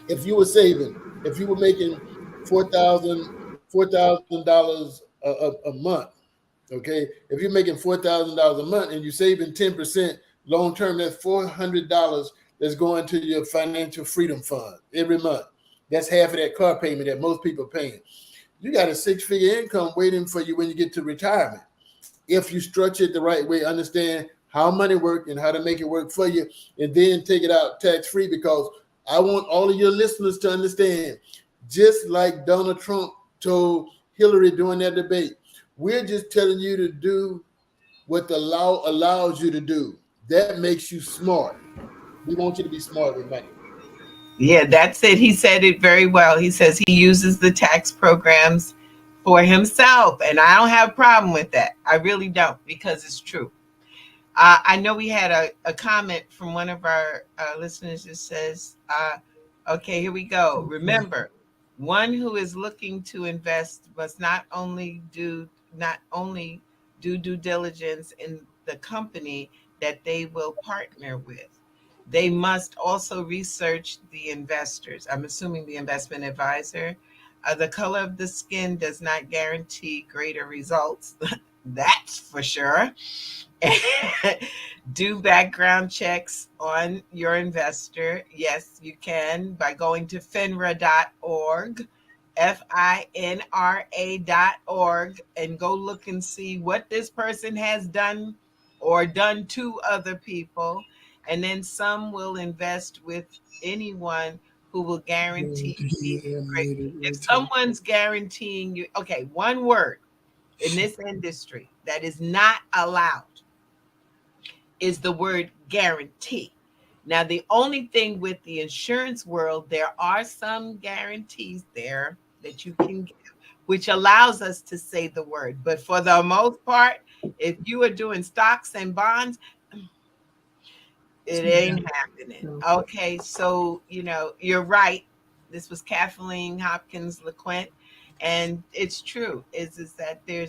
if you were saving, if you were making $4,000 a month, okay? If you're making $4,000 a month and you're saving 10% long term, that's $400 that's going to your financial freedom fund every month. That's half of that car payment that most people are paying. You got a six-figure income waiting for you when you get to retirement. If you structure it the right way, understand how money works and how to make it work for you, and then take it out tax-free, because I want all of your listeners to understand, just like Donald Trump told Hillary during that debate, we're just telling you to do what the law allows you to do. That makes you smart. We want you to be smart with money. Yeah, that's it. He said it very well. He says he uses the tax programs for himself, and I don't have a problem with that. I really don't, because it's true. I know we had a comment from one of our listeners that says, okay, here we go. Remember, one who is looking to invest must not only do due diligence in the company that they will partner with. They must also research the investors. I'm assuming the investment advisor. The color of the skin does not guarantee greater results. That's for sure. Do background checks on your investor. Yes, you can, by going to finra.org, FINRA.org, and go look and see what this person has done or done to other people. And then some will invest with anyone who will guarantee great. If someone's guaranteeing you, okay, one word in this industry that is not allowed is the word guarantee. Now, the only thing with the insurance world, there are some guarantees there that you can give, which allows us to say the word. But for the most part, if you are doing stocks and bonds, it ain't happening. Okay, so, you're right. This was Kathleen Hopkins LeQuint. And it's true, is that there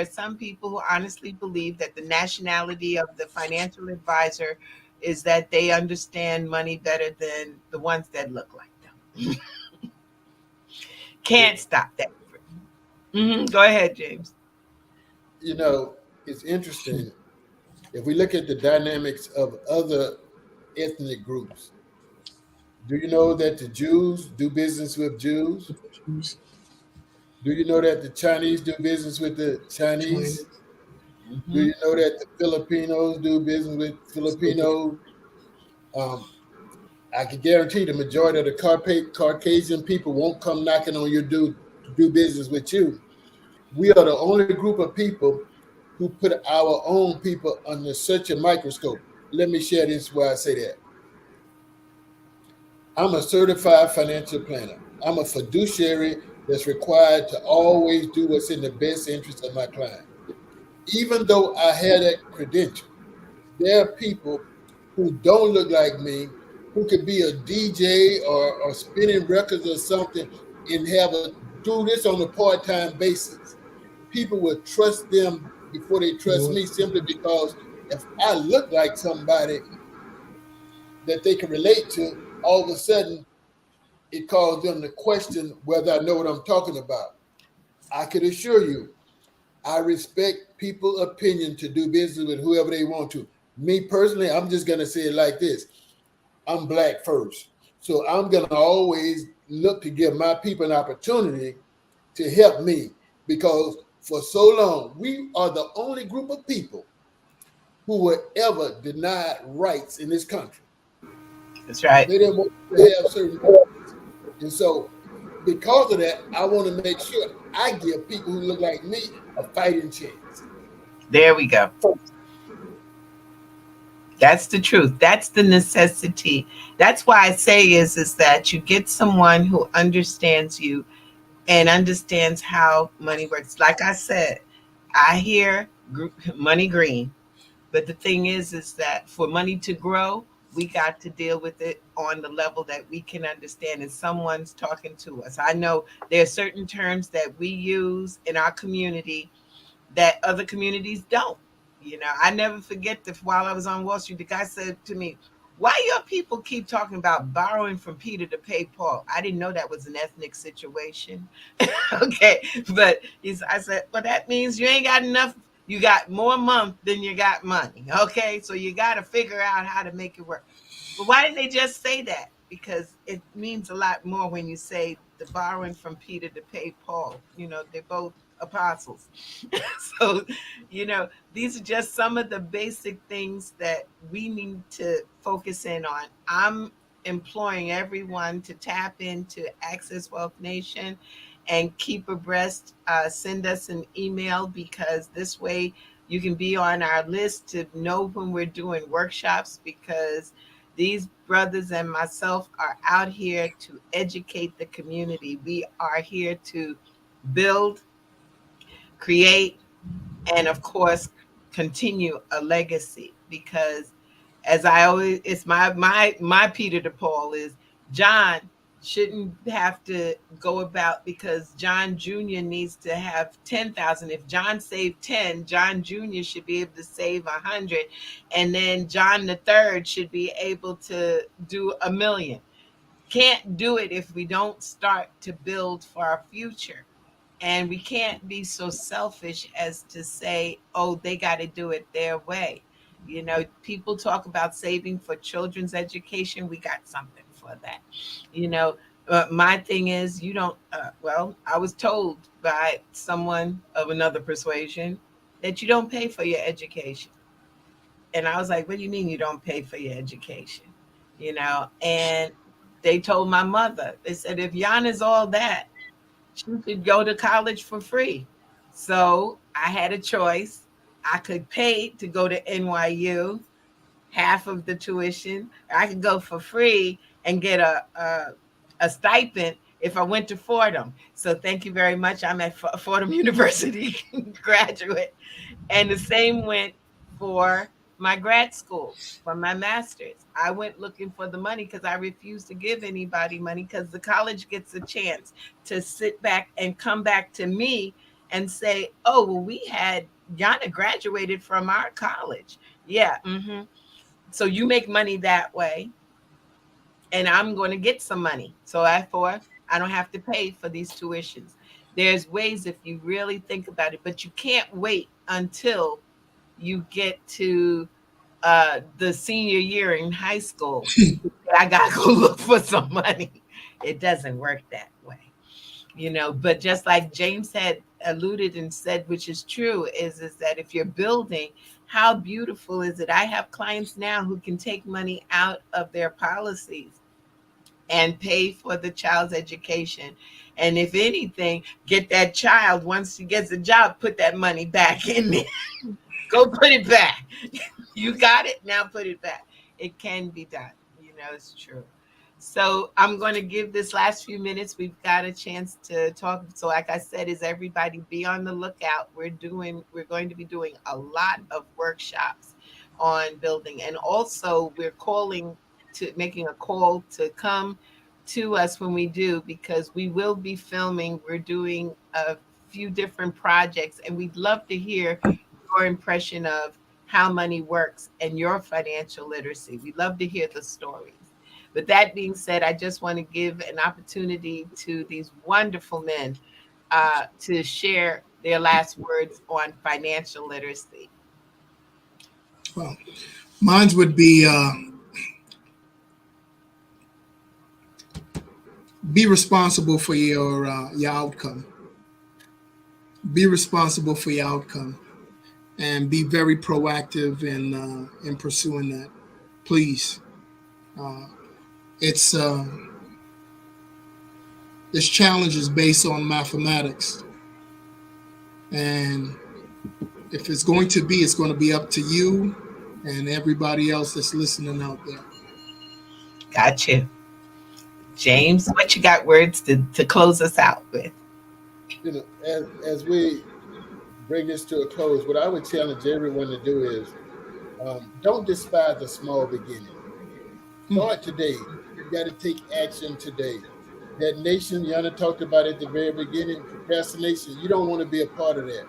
are some people who honestly believe that the nationality of the financial advisor is that they understand money better than the ones that look like them. Can't stop that. Go ahead, James. It's interesting. If we look at the dynamics of other ethnic groups, do you know that the Jews do business with Jews? Do you know that the Chinese do business with the Chinese? Do you know that the Filipinos do business with Filipinos? I can guarantee the majority of the Caucasian people won't come knocking on your door to do business with you. We are the only group of people who put our own people under such a microscope. Let me share this where I say that. I'm a certified financial planner. I'm a fiduciary that's required to always do what's in the best interest of my client. Even though I have that credential, there are people who don't look like me, who could be a DJ or spinning records or something and do this on a part-time basis. People will trust them before they trust me, simply because if I look like somebody, that they can relate to, all of a sudden it caused them to question whether I know what I'm talking about. I could assure you, I respect people's opinion to do business with whoever they want to. Me personally, I'm just going to say it like this. I'm black first. So I'm going to always look to give my people an opportunity to help me, because for so long, we are the only group of people who were ever denied rights in this country. That's right. They didn't want to have certain rights. And so because of that, I want to make sure I give people who look like me a fighting chance. There we go. That's the truth. That's the necessity. That's why I say is that you get someone who understands you and understands how money works. Like I said, I hear money green, but the thing is that for money to grow, we got to deal with it on the level that we can understand, and someone's talking to us. I know there are certain terms that we use in our community that other communities don't. I never forget that while I was on Wall Street, the guy said to me, "Why your people keep talking about borrowing from Peter to pay Paul?" I didn't know that was an ethnic situation. Okay, but I said, "Well, that means you ain't got enough. You got more month than you got money. Okay, so you got to figure out how to make it work." But why did they just say that? Because it means a lot more when you say the borrowing from Peter to pay Paul. They're both apostles. So, these are just some of the basic things that we need to focus in on. I'm imploring everyone to tap into Access Wealth Nation and keep abreast. Send us an email, because this way you can be on our list to know when we're doing workshops, because these brothers and myself are out here to educate the community. We are here to build, create, and of course continue a legacy, because as I always, it's my Peter to Paul is John shouldn't have to go about, because John Jr. needs to have 10,000. If John saved 10, John Jr. should be able to save 100, and then John the third should be able to do 1,000,000. Can't do it if we don't start to build for our future. And we can't be so selfish as to say, "Oh, they got to do it their way." People talk about saving for children's education. We got something for that. You know, my thing is, you don't, well, I was told by someone of another persuasion that you don't pay for your education. And I was like, "What do you mean you don't pay for your education?" And they told my mother, they said, "If Jana's all that, she could go to college for free." So I had a choice. I could pay to go to NYU, half of the tuition. I could go for free and get a stipend if I went to Fordham. So thank you very much. I'm at Fordham University graduate. And the same went for my grad school, for my master's. I went looking for the money because I refused to give anybody money, because the college gets a chance to sit back and come back to me and say, "Oh, well, we had Jana graduated from our college." Yeah. So you make money that way, and I'm going to get some money. So therefore, I don't have to pay for these tuitions. There's ways if you really think about it, but you can't wait until you get to the senior year in high school. I gotta go look for some money. It doesn't work that way. But just like James had alluded and said, which is true, is that if you're building, how beautiful is it? I have clients now who can take money out of their policies and pay for the child's education. And if anything, get that child, once he gets a job, put that money back in there. Go put it back. You got it, now put it back. It can be done. It's true. So I'm going to give this last few minutes. We've got a chance to talk. So like I said, is everybody be on the lookout. We're going to be doing a lot of workshops on building. And also we're making a call to come to us when we do, because we will be filming. We're doing a few different projects, and we'd love to hear your impression of how money works and your financial literacy. We love to hear the stories. With that being said, I just want to give an opportunity to these wonderful men to share their last words on financial literacy. Well, mine would be be responsible for your outcome. Be responsible for your outcome, and be very proactive in pursuing that. Please, it's this challenge is based on mathematics, and if it's going to be, it's going to be up to you and everybody else that's listening out there. Gotcha. James, what you got words to close us out with? You know, as we bring this to a close, what I would challenge everyone to do is don't despise the small beginning. Start today. You got to take action today. That nation Jana talked about at the very beginning, procrastination, you don't want to be a part of that.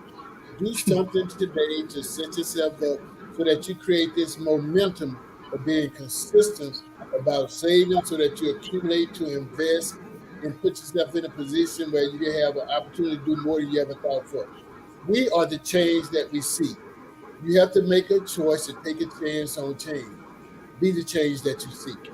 Do something today to set yourself up so that you create this momentum of being consistent about saving so that you accumulate to invest and put yourself in a position where you can have an opportunity to do more than you ever thought for. We are the change that we see. You have to make a choice to take a chance on change. Be the change that you seek.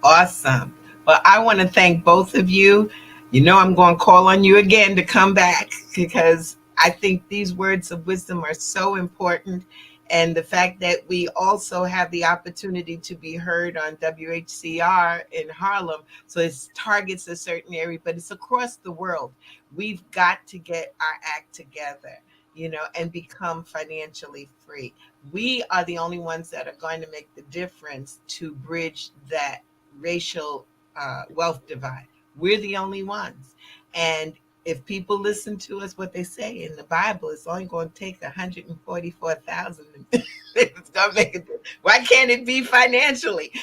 Awesome. Well, I want to thank both of you. You know, I'm going to call on you again to come back because I think these words of wisdom are so important. And the fact that we also have the opportunity to be heard on WHCR in Harlem. So it targets a certain area, but it's across the world. We've got to get our act together, you know, and become financially free. We are the only ones that are going to make the difference to bridge that racial wealth divide. We're the only ones. And if people listen to us, what they say in the Bible, it's only going to take 144,000. It's going to make it. Why can't it be financially?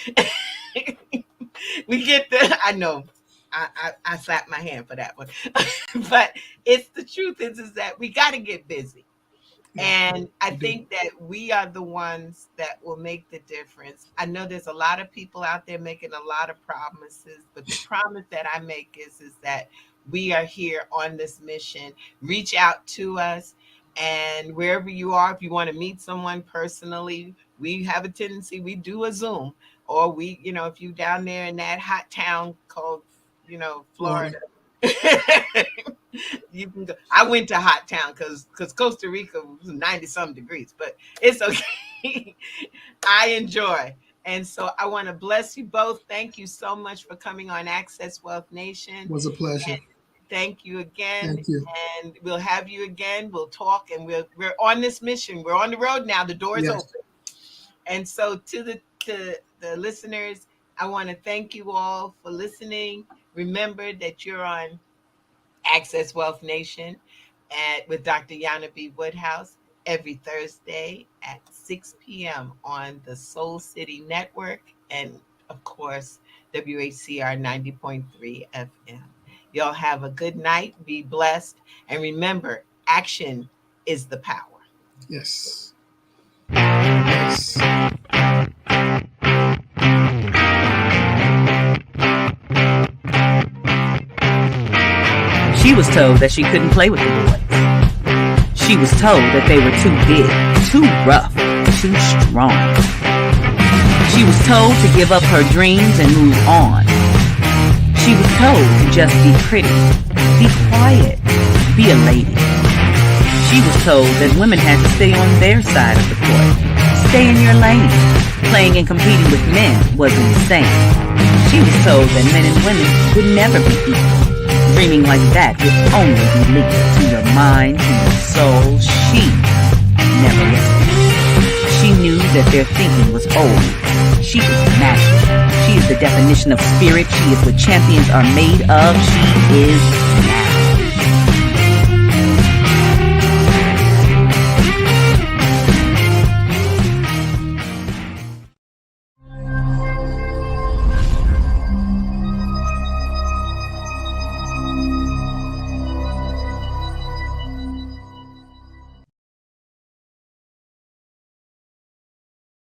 We get I know. I slapped my hand for that one. But it's the truth is that we got to get busy. And I think that we are the ones that will make the difference. I know there's a lot of people out there making a lot of promises, but the promise that I make is that we are here on this mission. Reach out to us, and wherever you are, if you want to meet someone personally, we have a tendency, we do a Zoom, or we, you know, if you down there in that hot town called, you know, Florida. You can go. I went to hot town because Costa Rica was 90-some degrees, but it's okay. I enjoy. And so I want to bless you both. Thank you so much for coming on Access Wealth Nation. It was a pleasure. And thank you again. Thank you. And we'll have you again. We'll talk, and we're on this mission. We're on the road now. The door is open. And so to the listeners, I want to thank you all for listening. Remember that you're on Access Wealth Nation with Dr. Jana B. Woodhouse every Thursday at 6 p.m. on the Soul City Network and, of course, WHCR 90.3 FM. Y'all have a good night. Be blessed. And remember, action is the power. Yes. Yes. She was told that she couldn't play with the boys. She was told that they were too big, too rough, too strong. She was told to give up her dreams and move on. She was told to just be pretty, be quiet, be a lady. She was told that women had to stay on their side of the court, stay in your lane. Playing and competing with men was insane. She was told that men and women would never be equal. Dreaming like that would only be linked to your mind, to your soul. She never listened. She knew that their thinking was old. She is magic. She is the definition of spirit. She is what champions are made of. She is magic.